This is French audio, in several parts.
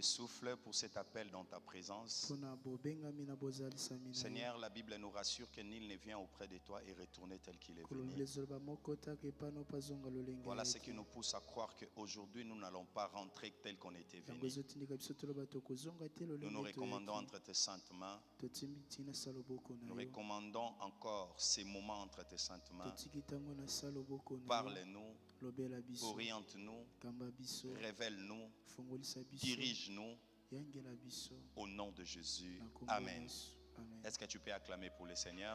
les souffles pour cet appel dans ta présence. Seigneur, la Bible nous rassure que nul ne vient auprès de toi et retourner tel qu'il est venu. Voilà ce qui nous pousse à croire qu'aujourd'hui nous n'allons pas rentrer tel qu'on était venu. Nous nous recommandons entre tes saintes mains. Nous recommandons encore ces moments entre tes saintes mains. Parle-nous, oriente-nous, révèle-nous, dirige-nous au nom de Jésus. Amen. Est-ce que tu peux acclamer pour le Seigneur?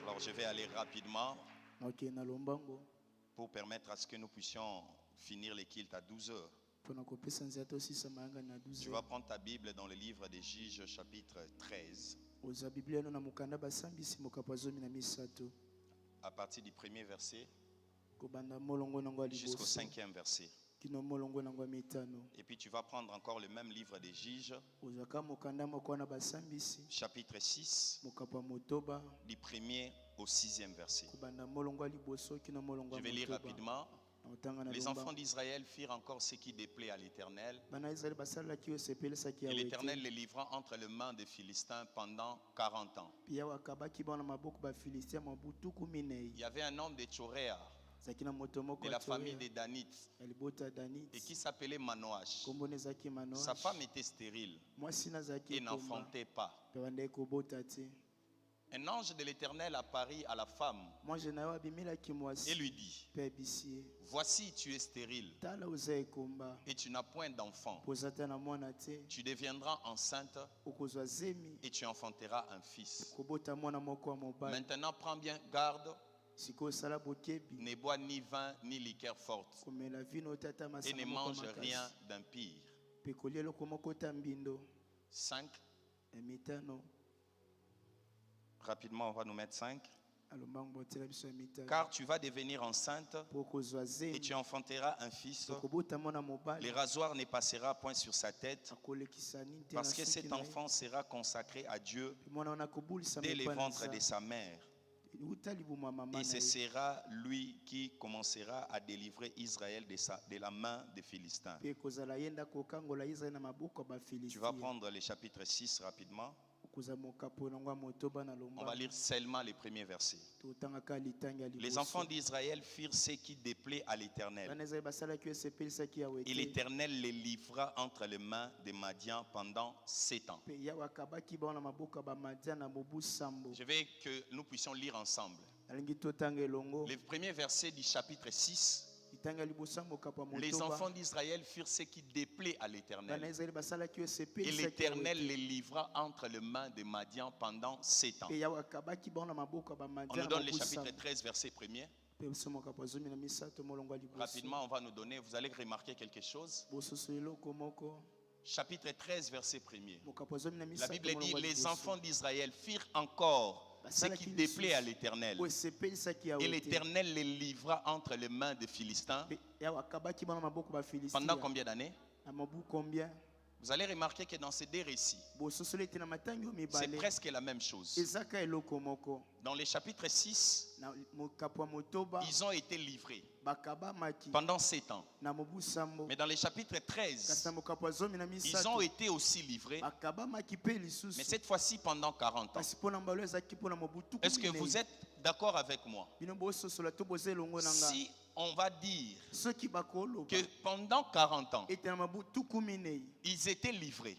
Alors je vais aller rapidement pour permettre à ce que nous puissions finir les cultes à 12 heures. Tu vas prendre ta Bible dans le livre des Juges chapitre 13. À partir du premier verset jusqu'au 5e verset. Et puis tu vas prendre encore le même livre des Juges, chapitre 6, du 1er au 6e verset. Je vais lire rapidement. Les enfants d'Israël firent encore ce qui déplaît à l'Éternel. Et l'Éternel les livra entre les mains des Philistins pendant 40 ans. Il y avait un homme de Tchoréa, de la famille des Danites, et qui s'appelait Manoach. Sa femme était stérile et n'enfantait pas. Un ange de l'Éternel apparut à la femme et lui dit: voici, tu es stérile et tu n'as point d'enfant. Tu deviendras enceinte et tu enfanteras un fils. Maintenant, prends bien garde. Ne bois ni vin ni liqueur forte et ne mange rien d'impur. 5. Rapidement, on va nous mettre 5. Car tu vas devenir enceinte et tu enfanteras un fils. Le rasoir ne passera point sur sa tête, parce que cet enfant sera consacré à Dieu dès le ventre de sa mère. Et ce sera lui qui commencera à délivrer Israël de la main des Philistins. Tu vas prendre le chapitre 6 rapidement. On va lire seulement les premiers versets. Les enfants d'Israël firent ce qui déplaît à l'Éternel. Et l'Éternel les livra entre les mains des Madians pendant 7 ans. Je veux que nous puissions lire ensemble. Les premiers versets du chapitre 6. Les enfants d'Israël firent ce qui déplaît à l'Éternel. Et l'Éternel les livra entre les mains des Madians pendant 7 ans. On nous donne le chapitre 13, verset 1er. Rapidement, on va nous donner, vous allez remarquer quelque chose. Chapitre 13, verset 1er. La Bible dit: les enfants d'Israël firent encore ce qui déplaît à l'Éternel. Et l'Éternel les livra entre les mains des Philistins. Pendant combien d'années? Vous allez remarquer que dans ces deux récits, c'est presque la même chose. Dans les chapitres 6, ils ont été livrés pendant 7 ans. Mais dans les chapitres 13, ils ont été aussi livrés, mais cette fois-ci pendant 40 ans. Est-ce que vous êtes d'accord avec moi? Si on va dire que pendant 40 ans, ils étaient livrés,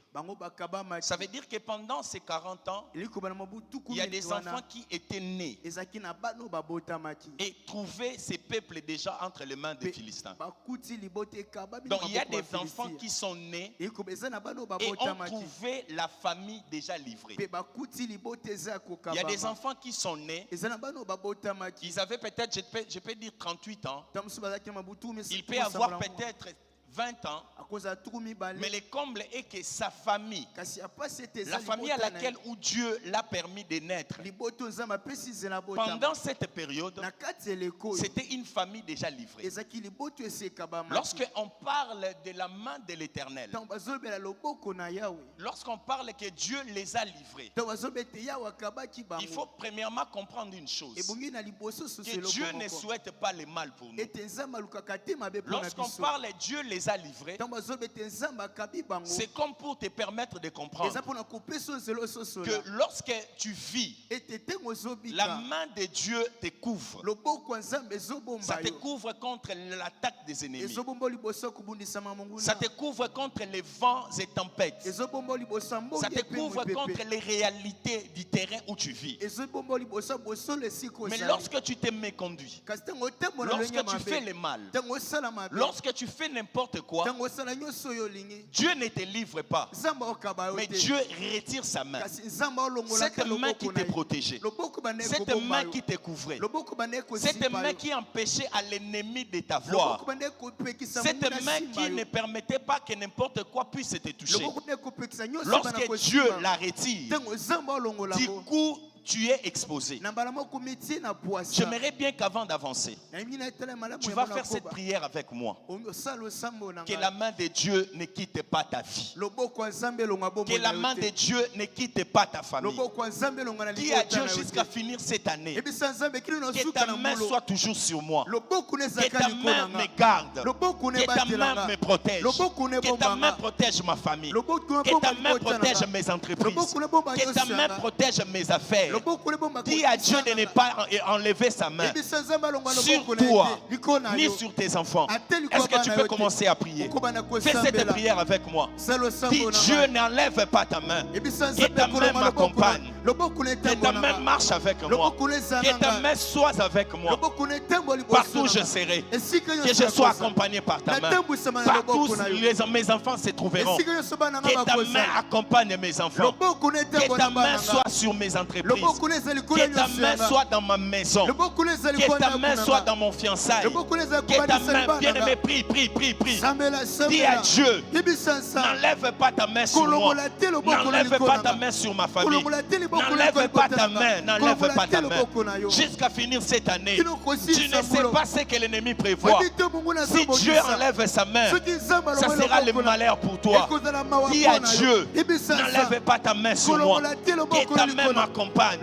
ça veut dire que pendant ces 40 ans, il y a des enfants qui étaient nés et trouvaient ces peuples déjà entre les mains des Philistins. Donc il y a des enfants qui sont nés et ont trouvé la famille déjà livrée. Il y a des enfants qui sont nés, ils avaient peut-être, je peux dire 38 ans. Il peut avoir peut-être 20 ans. Mais le comble est que sa famille, la famille à laquelle où Dieu l'a permis de naître, pendant cette période, c'était une famille déjà livrée. Lorsqu'on parle de la main de l'Éternel, lorsqu'on parle que Dieu les a livrés, il faut premièrement comprendre une chose, que Dieu ne souhaite pas le mal pour nous. Lorsqu'on parle de Dieu les a livrés, c'est comme pour te permettre de comprendre que lorsque tu vis, la main de Dieu te couvre. Ça te couvre contre l'attaque des ennemis. Ça te couvre contre les vents et tempêtes. Ça te couvre contre les réalités du terrain où tu vis. Mais lorsque tu te méconduis, lorsque tu fais le mal, lorsque tu fais n'importe quoi, Dieu ne te livre pas, mais Dieu retire sa main. Cette main qui te protégeait, cette main qui te couvrait, cette main qui empêchait à l'ennemi de t'avoir, cette main qui ne permettait pas que n'importe quoi puisse te toucher. Lorsque Dieu la retire, du coup, tu es exposé. J'aimerais bien qu'avant d'avancer, tu vas faire cette prière avec moi. Que la main de Dieu ne quitte pas ta vie. Que la main de Dieu ne quitte pas ta famille. Dis à Dieu jusqu'à finir cette année. Que ta main soit toujours sur moi. Que ta main me garde. Que ta main me protège. Que ta main protège ma famille. Que ta main protège mes entreprises. Que ta main protège mes affaires. Dis à Dieu de ne pas enlever sa main sur toi, ni sur tes enfants. Est-ce que tu peux commencer à prier? Fais cette prière avec moi. Dis, Dieu n'enlève pas ta main. Que ta main m'accompagne. Que ta main marche avec moi. Que ta main soit avec moi. Partout où je serai. Que je sois accompagné par ta main. Partout où mes enfants se trouveront. Que ta main accompagne mes enfants. Que ta main soit sur mes entreprises. Que ta main soit dans ma maison. Que ta main soit dans mon fiançailles. Que ta main, bien-aimé, prie. Dis à Dieu, n'enlève pas ta main sur moi. N'enlève pas ta main sur ma famille. N'enlève pas ta main. N'enlève pas ta main. Jusqu'à finir cette année, tu ne sais pas ce que l'ennemi prévoit. Si Dieu enlève sa main, ça sera le malheur pour toi. Dis à Dieu, n'enlève pas ta main sur moi. Que ta main m'accompagne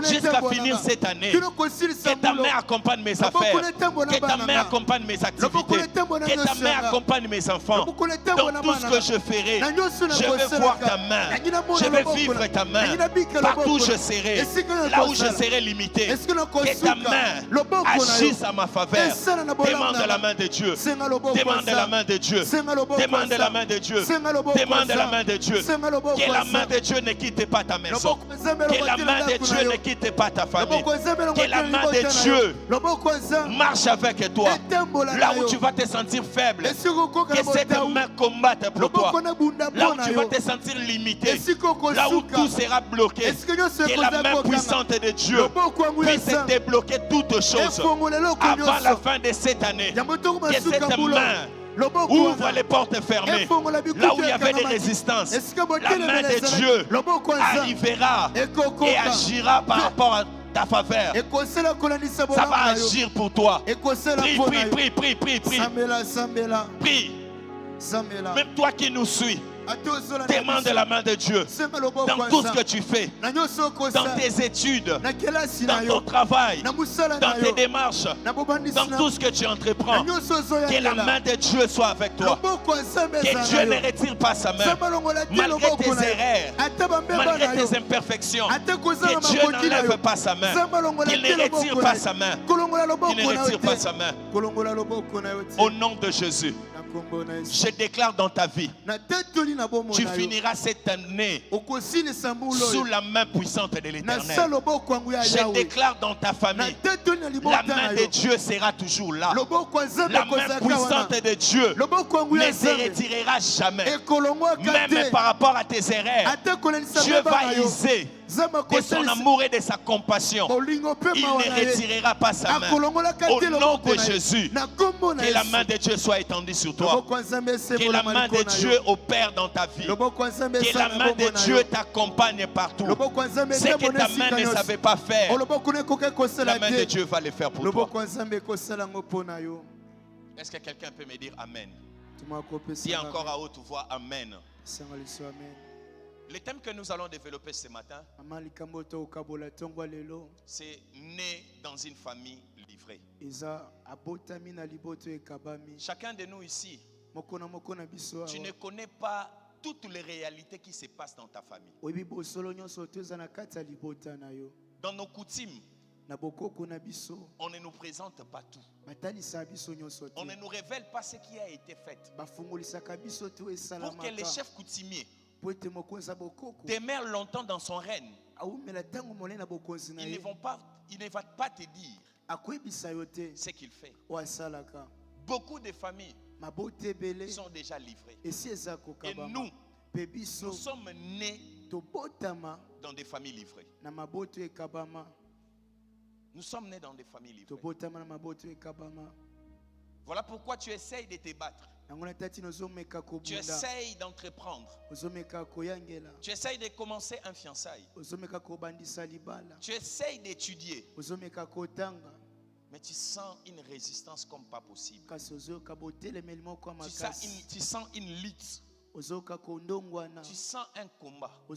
jusqu'à finir cette année. Que ta main accompagne mes affaires. Que ta main accompagne mes activités. Que ta main accompagne mes enfants. Dans tout ce que je ferai, je vais voir ta main. Je vais vivre ta main. Partout où je serai, là où je serai limité. Que ta main agisse à ma faveur. Demande la main de Dieu. Demande la main de Dieu. Demande la main de Dieu. Demande la main de Dieu. Que la main de Dieu ne quitte pas ta maison. Que la main de Dieu ne quitte pas ta famille. Que la main de Dieu marche avec toi. Là où tu vas te sentir faible, que cette main combatte pour toi. Là où tu vas te sentir limité, là où tout sera bloqué, que la main puissante de Dieu puisse débloquer toutes choses avant la fin de cette année. Que cette main ouvre les portes fermées. Là où il y avait des résistances, la main de Dieu arrivera et agira par rapport à ta faveur. Ça va agir pour toi. Prie. Prie. Même toi qui nous suis, demande la main de Dieu dans tout ce que tu fais, dans tes études, dans ton travail, dans tes démarches, dans tout ce que tu entreprends. Que la main de Dieu soit avec toi. Que Dieu ne retire pas sa main malgré tes erreurs, malgré tes imperfections. Que Dieu n'enlève pas sa main, qu'il ne retire pas sa main, qu'il ne retire pas sa main. Au nom de Jésus, je déclare dans ta vie, tu finiras cette année sous la main puissante de l'Éternel. Je déclare dans ta famille, la main de Dieu sera toujours là. La main puissante de Dieu ne se retirera jamais. Même par rapport à tes erreurs, Dieu va user de son amour et de sa compassion. Il ne retirera pas sa main. Au nom de Jésus, que la main de Dieu soit étendue sur toi. Que la main de Dieu opère dans ta vie. Que la main de Dieu t'accompagne partout. Ce que ta main ne savait pas faire, la main de Dieu va le faire pour toi. Est-ce que quelqu'un peut me dire Amen? Dis encore à haute voix Amen. Le thème que nous allons développer ce matin, c'est né dans une famille livrée. Chacun de nous ici, tu ne connais pas toutes les réalités qui se passent dans ta famille. Dans nos coutumes, on ne nous présente pas tout. On ne nous révèle pas ce qui a été fait. Pour que les chefs coutumiers demeure longtemps dans son règne, il ne va pas te dire ce qu'il fait. Beaucoup de familles sont déjà livrées. Et nous sommes nés dans des familles livrées. Nous sommes nés dans des familles livrées. Voilà pourquoi tu essayes de te battre. Tu essayes d'entreprendre. Tu essayes de commencer un fiançailles. Tu essayes d'étudier. Mais tu sens une résistance comme pas possible. Tu sens une lutte. Tu sens un combat. Tu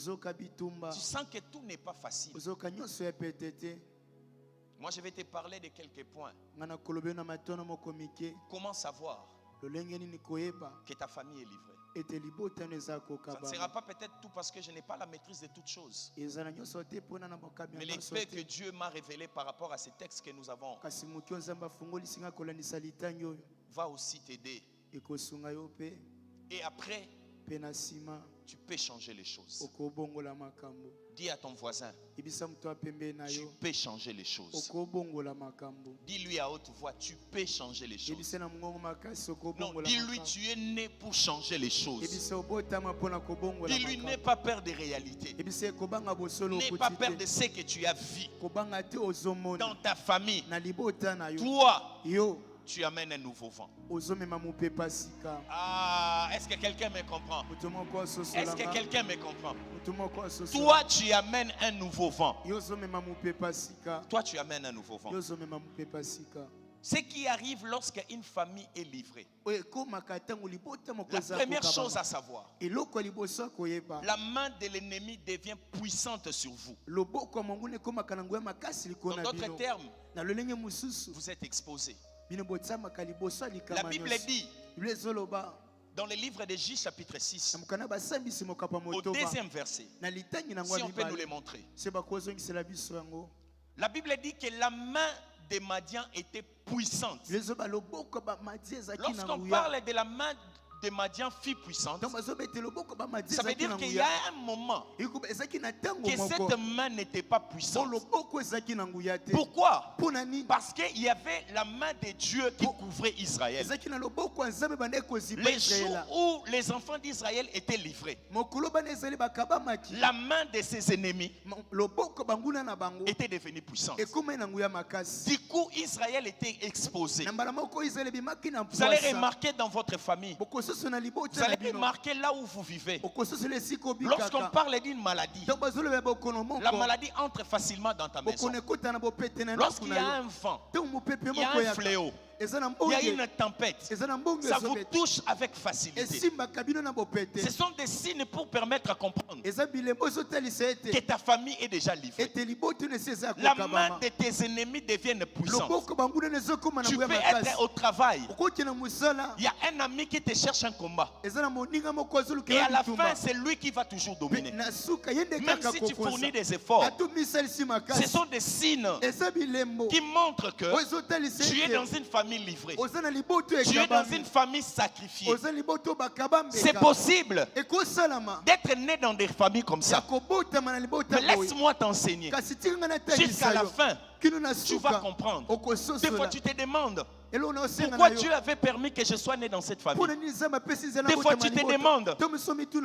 sens que tout n'est pas facile. Moi, je vais te parler de quelques points. Comment savoir que ta famille est livrée? Ça ne sera pas peut-être tout parce que je n'ai pas la maîtrise de toutes choses. Mais les faits que Dieu m'a révélés par rapport à ces textes que nous avons va aussi t'aider. Et après, tu peux changer les choses. Dis à ton voisin, tu peux changer les choses. Dis-lui à haute voix, tu peux changer les choses. Non, dis-lui, tu es né pour changer les choses. Dis-lui, n'aie pas peur des réalités. N'aie pas peur de ce que tu as vu dans ta famille. Toi, tu amènes un nouveau vent. Ah, est-ce que quelqu'un me comprend? Est-ce que quelqu'un me comprend? Toi, tu amènes un nouveau vent. Toi, tu amènes un nouveau vent. Ce qui arrive lorsqu'une famille est livrée, la première chose à savoir, la main de l'ennemi devient puissante sur vous. En d'autres termes, vous êtes exposés. La Bible dit dans le livre de J chapitre 6 au deuxième verset, si on peut nous le montrer, la Bible dit que la main de Madian était puissante. Lorsqu'on parle de la main de Madian fille puissante, ça veut dire qu'il y a un moment que cette main n'était pas puissante. Pourquoi? Parce qu'il y avait la main de Dieu qui couvrait Israël. Les jours où les enfants d'Israël étaient livrés, la main de ses ennemis était devenue puissante. Du coup, Israël était exposé. Vous allez remarquer dans votre famille, vous allez remarquer là où vous vivez, lorsqu'on parle d'une maladie, la maladie entre facilement dans ta maison. Lorsqu'il y a un vent, il y a un fléau, il y a une tempête, ça vous touche avec facilité. Ce sont des signes pour permettre à comprendre que ta famille est déjà livrée. La main de tes ennemis devient puissante. Tu peux être au travail, il y a un ami qui te cherche un combat, et à la fin c'est lui qui va toujours dominer. Même si tu fournis des efforts, ce sont des signes qui montrent que tu es dans une famille livrée. Tu es dans une famille sacrifiée. C'est possible d'être né dans des familles comme ça. Mais laisse-moi t'enseigner. Jusqu'à la fin, tu vas comprendre. Des fois tu te demandes, Pourquoi Dieu avait permis que je sois né dans cette famille? Des fois tu te demandes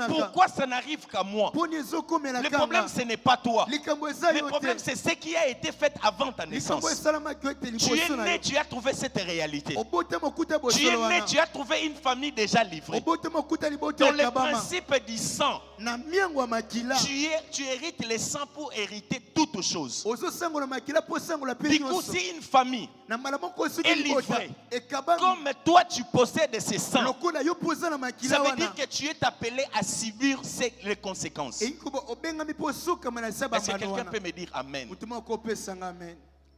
pourquoi ça n'arrive qu'à moi. Le problème ce n'est pas toi. Le problème c'est ce qui a été fait avant ta naissance. Tu es né, tu as trouvé cette réalité. Tu es né, tu as trouvé une famille déjà livrée. Dans le principe du sang, tu hérites le sang pour hériter toutes choses. Du coup, si une famille est livrée, comme toi tu possèdes ces sangs, ça veut dire que tu es appelé à subir les conséquences. Est-ce que quelqu'un peut me dire Amen?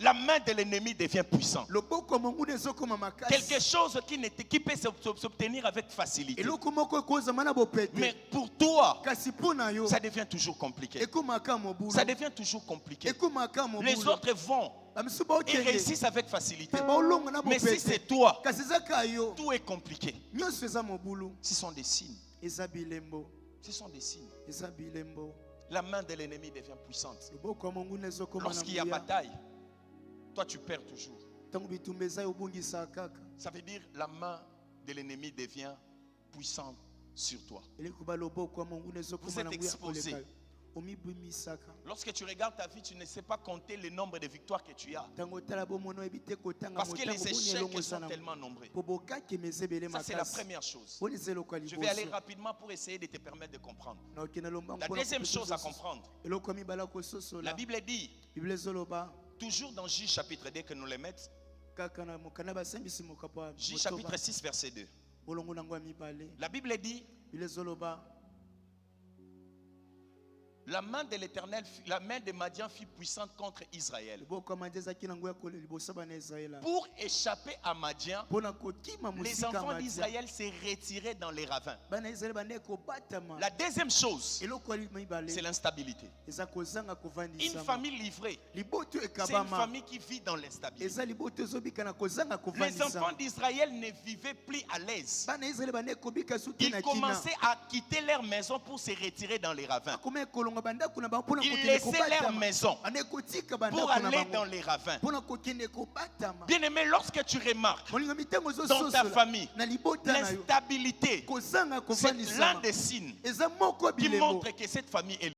La main de l'ennemi devient puissante. Quelque chose qui peut s'obtenir avec facilité. Mais pour toi, ça devient toujours compliqué. Ça devient toujours compliqué. Les autres vont et réussissent avec facilité. Mais si c'est toi, tout est compliqué. Ce sont des signes. Ce sont des signes. La main de l'ennemi devient puissante. Lorsqu'il y a bataille, toi tu perds toujours. Ça veut dire la main de l'ennemi devient puissante sur toi. Vous êtes exposé. Lorsque tu regardes ta vie, tu ne sais pas compter le nombre de victoires que tu as. Parce que les échecs sont tellement nombreux. Ça, c'est la première chose. Je vais aller rapidement pour essayer de te permettre de comprendre. La deuxième chose à comprendre, la Bible dit, toujours dans Juge chapitre 2 que nous les mettons, Juge chapitre 6 verset 2. La Bible dit, la main de l'Éternel, la main de Madian fut puissante contre Israël. Pour échapper à Madian, les enfants d'Israël s'est retirés dans les ravins. La deuxième chose, c'est l'instabilité. Une famille livrée, c'est une famille qui vit dans l'instabilité. Les enfants d'Israël ne vivaient plus à l'aise. Ils commençaient à quitter leur maison pour se retirer dans les ravins. Ils laissaient leur maison pour aller dans les ravins. Bien aimé, lorsque tu remarques dans ta famille l'instabilité, c'est l'un des signes qui montre que cette famille est